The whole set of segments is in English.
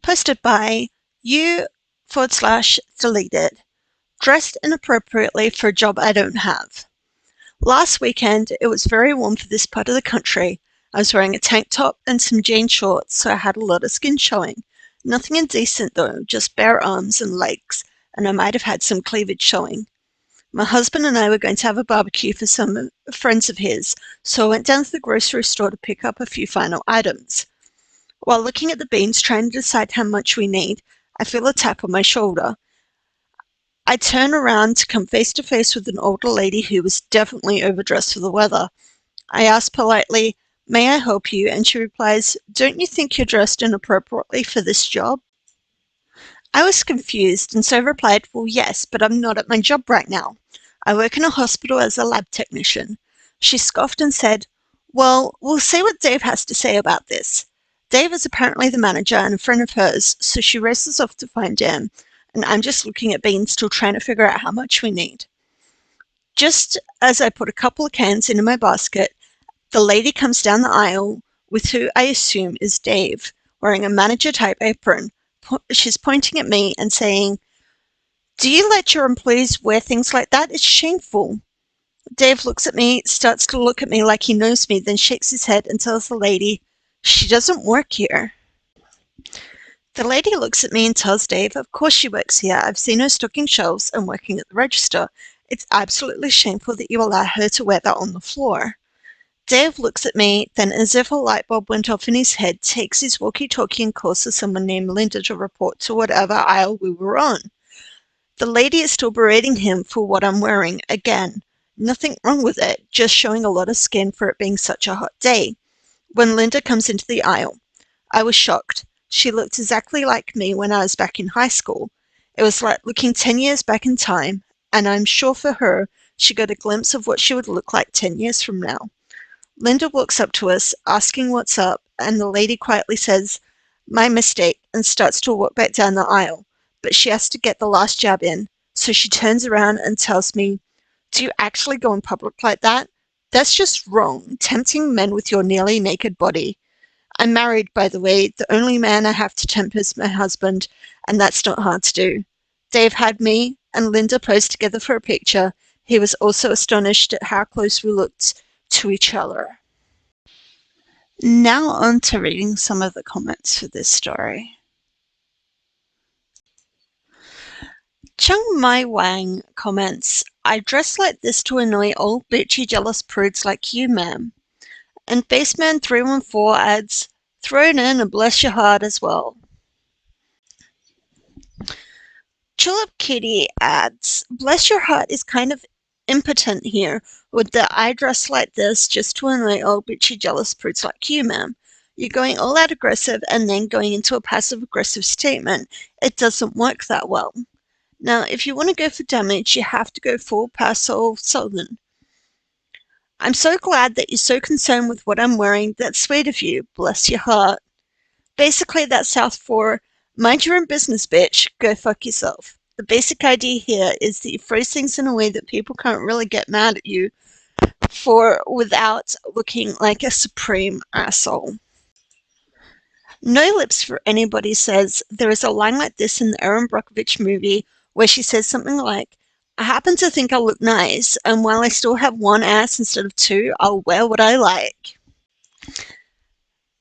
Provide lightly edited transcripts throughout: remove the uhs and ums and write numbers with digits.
Posted by you/deleted. Dressed inappropriately for a job I don't have. Last weekend, it was very warm for this part of the country. I was wearing a tank top and some jean shorts, so I had a lot of skin showing. Nothing indecent though, just bare arms and legs, and I might have had some cleavage showing. My husband and I were going to have a barbecue for some friends of his, so I went down to the grocery store to pick up a few final items. While looking at the beans trying to decide how much we need, I feel a tap on my shoulder. I turn around to come face to face with an older lady who was definitely overdressed for the weather. I ask politely, "May I help you?" And she replies, "Don't you think you're dressed inappropriately for this job?" I was confused and so replied, "Well, yes, but I'm not at my job right now. I work in a hospital as a lab technician." She scoffed and said, "Well, we'll see what Dave has to say about this." Dave is apparently the manager and a friend of hers, so she races off to find him, and I'm just looking at beans still trying to figure out how much we need. Just as I put a couple of cans into my basket, the lady comes down the aisle with who I assume is Dave, wearing a manager-type apron. She's pointing at me and saying, "Do you let your employees wear things like that? It's shameful." Dave looks at me, starts to look at me like he knows me, then shakes his head and tells the lady, "She doesn't work here." The lady looks at me and tells Dave, "Of course she works here. I've seen her stocking shelves and working at the register. It's absolutely shameful that you allow her to wear that on the floor." Dave looks at me, then as if a light bulb went off in his head, takes his walkie-talkie and calls to someone named Linda to report to whatever aisle we were on. The lady is still berating him for what I'm wearing again. Nothing wrong with it, just showing a lot of skin for it being such a hot day. When Linda comes into the aisle, I was shocked. She looked exactly like me when I was back in high school. It was like looking 10 years back in time, and I'm sure for her, she got a glimpse of what she would look like 10 years from now. Linda walks up to us, asking what's up, and the lady quietly says, "My mistake," and starts to walk back down the aisle. But she has to get the last jab in, so she turns around and tells me, "Do you actually go in public like that? That's just wrong, tempting men with your nearly naked body." I'm married, by the way. The only man I have to tempt is my husband, and that's not hard to do. Dave had me and Linda posed together for a picture. He was also astonished at how close we looked to each other. Now on to reading some of the comments for this story. Chung Mai Wang comments, "I dress like this to annoy old bitchy jealous prudes like you, ma'am." And Baseman314 adds, "Throw it in and bless your heart as well." Tulip Kitty adds, "Bless your heart is kind of impotent here with the I dress like this just to annoy old bitchy jealous prudes like you, ma'am. You're going all out aggressive and then going into a passive aggressive statement. It doesn't work that well. Now, if you want to go for damage, you have to go full passive southern. I'm so glad that you're so concerned with what I'm wearing. That's sweet of you. Bless your heart." Basically, that's South for mind your own business, bitch. Go fuck yourself. The basic idea here is that you phrase things in a way that people can't really get mad at you for without looking like a supreme asshole. No Lips for Anybody says, "There is a line like this in the Erin Brockovich movie where she says something like, 'I happen to think I look nice, and while I still have one ass instead of two, I'll wear what I like.'"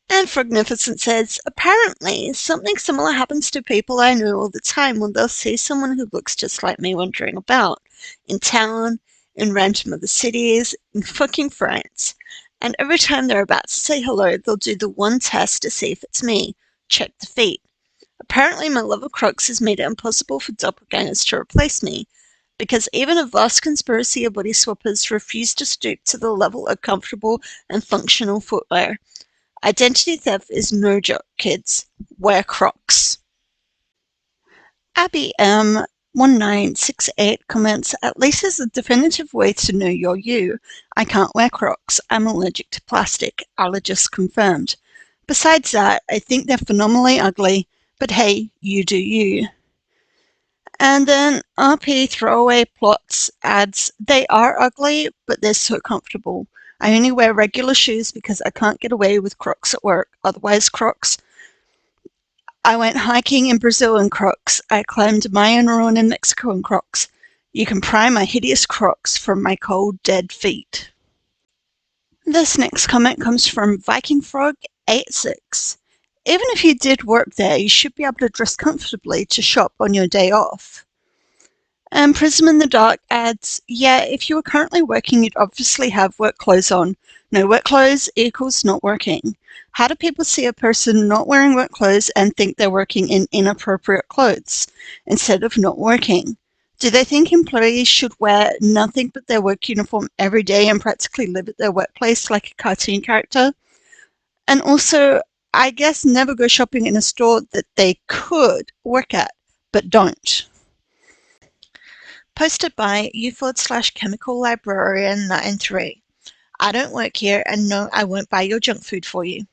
And Frognificent says, "Apparently, something similar happens to people I know all the time when they'll see someone who looks just like me wandering about, in town, in random other cities, in fucking France. And every time they're about to say hello, they'll do the one test to see if it's me. Check the feet. Apparently, my love of Crocs has made it impossible for doppelgangers to replace me, because even a vast conspiracy of body swappers refuse to stoop to the level of comfortable and functional footwear. Identity theft is no joke, kids. Wear Crocs." Abby M1968 comments, "At least there's a definitive way to know you're you. I can't wear Crocs. I'm allergic to plastic. Allergist confirmed. Besides that, I think they're phenomenally ugly, but hey, you do you." And then RP Throwaway Plots adds, "They are ugly, but they're so comfortable. I only wear regular shoes because I can't get away with Crocs at work. Otherwise, Crocs I went hiking in Brazil in Crocs. I climbed Mayan ruin in Mexico in Crocs. You can pry my hideous Crocs from my cold, dead feet. This next comment comes from Viking Frog 86. Even if you did work there, you should be able to dress comfortably to shop on your day off. And Prism in the Dark adds, yeah, if you were currently working, you'd obviously have work clothes on. No work clothes equals not working. How do people see a person not wearing work clothes and think they're working in inappropriate clothes instead of not working? Do they think employees should wear nothing but their work uniform every day and practically live at their workplace like a cartoon character? And also, I guess never go shopping in a store that they could work at, but don't. Posted by u/chemical librarian 93. I don't work here and no, I won't buy your junk food for you.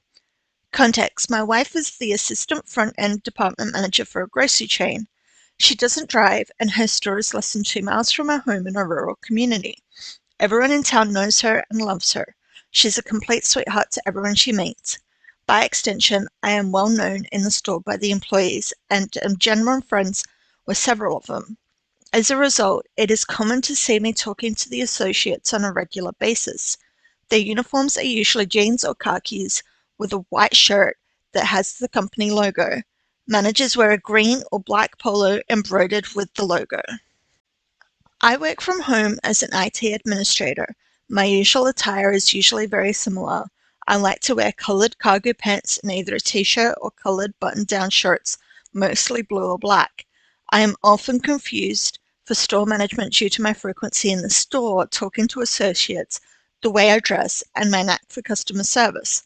Context: my wife is the assistant front-end department manager for a grocery chain. She doesn't drive and her store is less than 2 miles from our home in a rural community. Everyone in town knows her and loves her. She's a complete sweetheart to everyone she meets. By extension, I am well known in the store by the employees and am genuine friends with several of them. As a result, it is common to see me talking to the associates on a regular basis. Their uniforms are usually jeans or khakis with a white shirt that has the company logo. Managers wear a green or black polo embroidered with the logo. I work from home as an IT administrator. My usual attire is usually very similar. I like to wear colored cargo pants and either a t-shirt or colored button-down shirts, mostly blue or black. I am often confused for store management due to my frequency in the store, talking to associates, the way I dress, and my knack for customer service.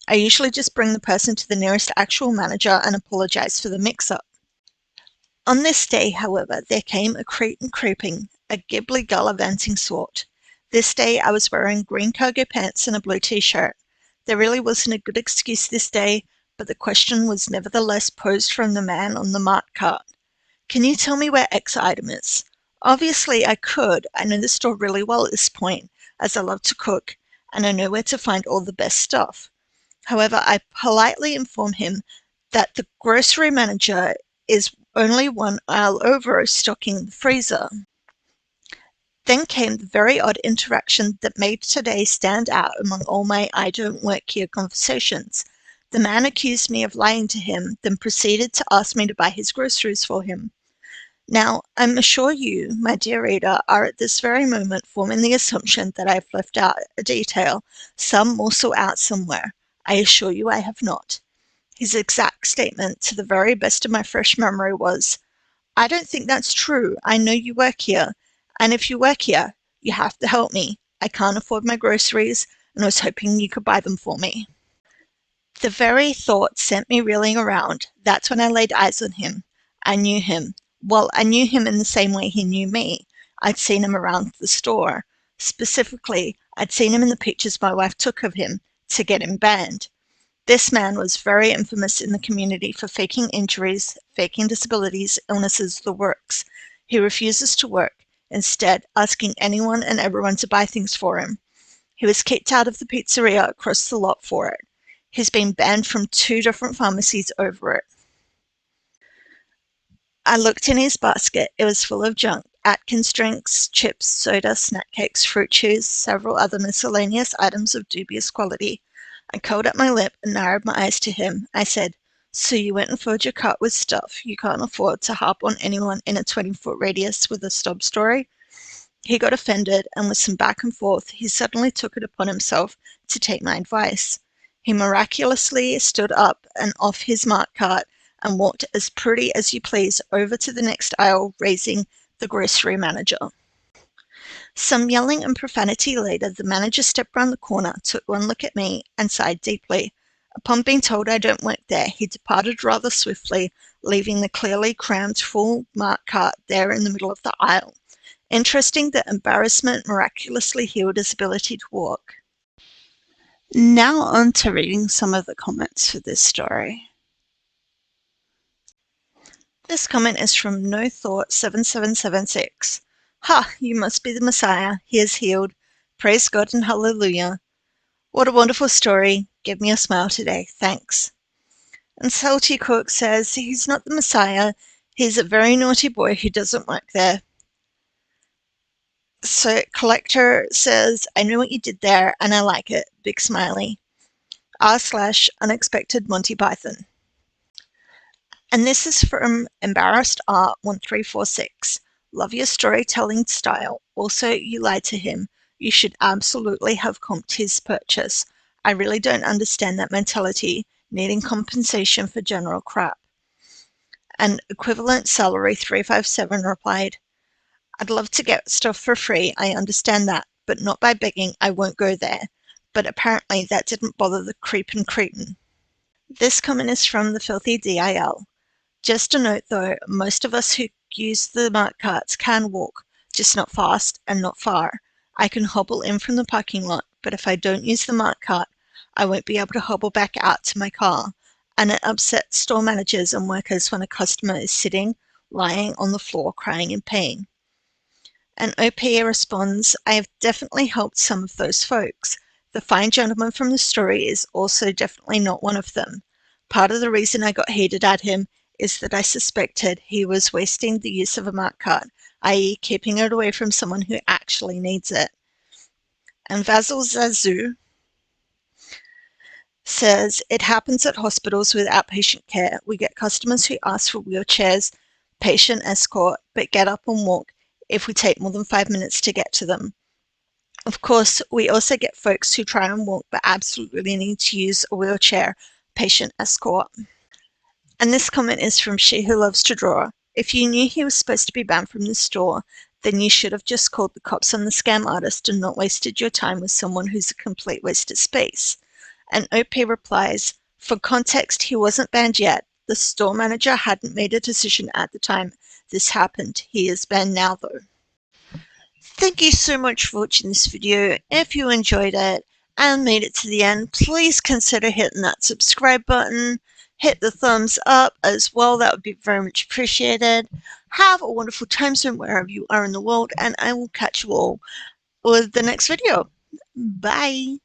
I usually just bring the person to the nearest actual manager and apologize for the mix-up. On this day, however, there came a cretin creeping, a gibbly gallivanting sort. This day I was wearing green cargo pants and a blue t-shirt. There really wasn't a good excuse this day, but the question was nevertheless posed from the man on the mart cart. Can you tell me where X item is? Obviously I could. I know the store really well at this point, as I love to cook, and I know where to find all the best stuff. However, I politely inform him that the grocery manager is only one aisle over, stocking the freezer. Then came the very odd interaction that made today stand out among all my I don't work here conversations. The man accused me of lying to him, then proceeded to ask me to buy his groceries for him. Now, I'm sure you, my dear reader, are at this very moment forming the assumption that I have left out a detail, some morsel out somewhere. I assure you I have not. His exact statement, to the very best of my fresh memory, was, I don't think that's true. I know you work here, and if you work here, you have to help me. I can't afford my groceries, and I was hoping you could buy them for me. The very thought sent me reeling around. That's when I laid eyes on him. I knew him. Well, I knew him in the same way he knew me. I'd seen him around the store. Specifically, I'd seen him in the pictures my wife took of him to get him banned. This man was very infamous in the community for faking injuries, faking disabilities, illnesses, the works. He refuses to work, instead asking anyone and everyone to buy things for him. He was kicked out of the pizzeria across the lot for it. He's been banned from 2 different pharmacies over it. I looked in his basket. It was full of junk. Atkins drinks, chips, soda, snack cakes, fruit chews, several other miscellaneous items of dubious quality. I curled up my lip and narrowed my eyes to him. I said, so you went and filled your cart with stuff you can't afford to harp on anyone in a 20-foot radius with a sob story? He got offended, and with some back and forth, he suddenly took it upon himself to take my advice. He miraculously stood up and off his mart cart and walked as pretty as you please over to the next aisle, raising the grocery manager. Some yelling and profanity later, the manager stepped round the corner, took one look at me, and sighed deeply. Upon being told I don't work there, he departed rather swiftly, leaving the clearly crammed full mart cart there in the middle of the aisle. Interesting that embarrassment miraculously healed his ability to walk. Now on to reading some of the comments for this story. This comment is from NoThought7776. Ha! You must be the Messiah. He is healed. Praise God and hallelujah. What a wonderful story. Give me a smile today. Thanks. And Salty Cook says he's not the Messiah, he's a very naughty boy who doesn't work there. So Collector says, I know what you did there and I like it, big smiley. r/unexpected Monty Python. And this is from Embarrassed Art 1346. Love your storytelling style. Also, you lied to him. You should absolutely have comped his purchase. I really don't understand that mentality, needing compensation for general crap. And Equivalent Salary 357 replied, I'd love to get stuff for free, I understand that, but not by begging, I won't go there. But apparently that didn't bother the creepin' cretin. This comment is from the Filthy DIL. Just a note though, most of us who use the mart carts can walk, just not fast and not far. I can hobble in from the parking lot, but if I don't use the mart cart, I won't be able to hobble back out to my car. And it upsets store managers and workers when a customer is sitting, lying on the floor crying in pain. And OP responds, I have definitely helped some of those folks. The fine gentleman from the story is also definitely not one of them. Part of the reason I got heated at him is that I suspected he was wasting the use of a mart cart, i.e. keeping it away from someone who actually needs it. And Vasil Zazu says, it happens at hospitals with outpatient care. We get customers who ask for wheelchairs, patient escort, but get up and walk if we take more than 5 minutes to get to them. Of course, we also get folks who try and walk but absolutely need to use a wheelchair, patient escort. And this comment is from She Who Loves to Draw. If you knew he was supposed to be banned from the store, then you should have just called the cops on the scam artist and not wasted your time with someone who's a complete waste of space. And OP replies, for context, he wasn't banned yet. The store manager hadn't made a decision at the time this happened. He is banned now though. Thank you so much for watching this video. If you enjoyed it and made it to the end, please consider hitting that subscribe button. Hit the thumbs up as well. That would be very much appreciated. Have a wonderful time zone wherever you are in the world, and I will catch you all with the next video. Bye.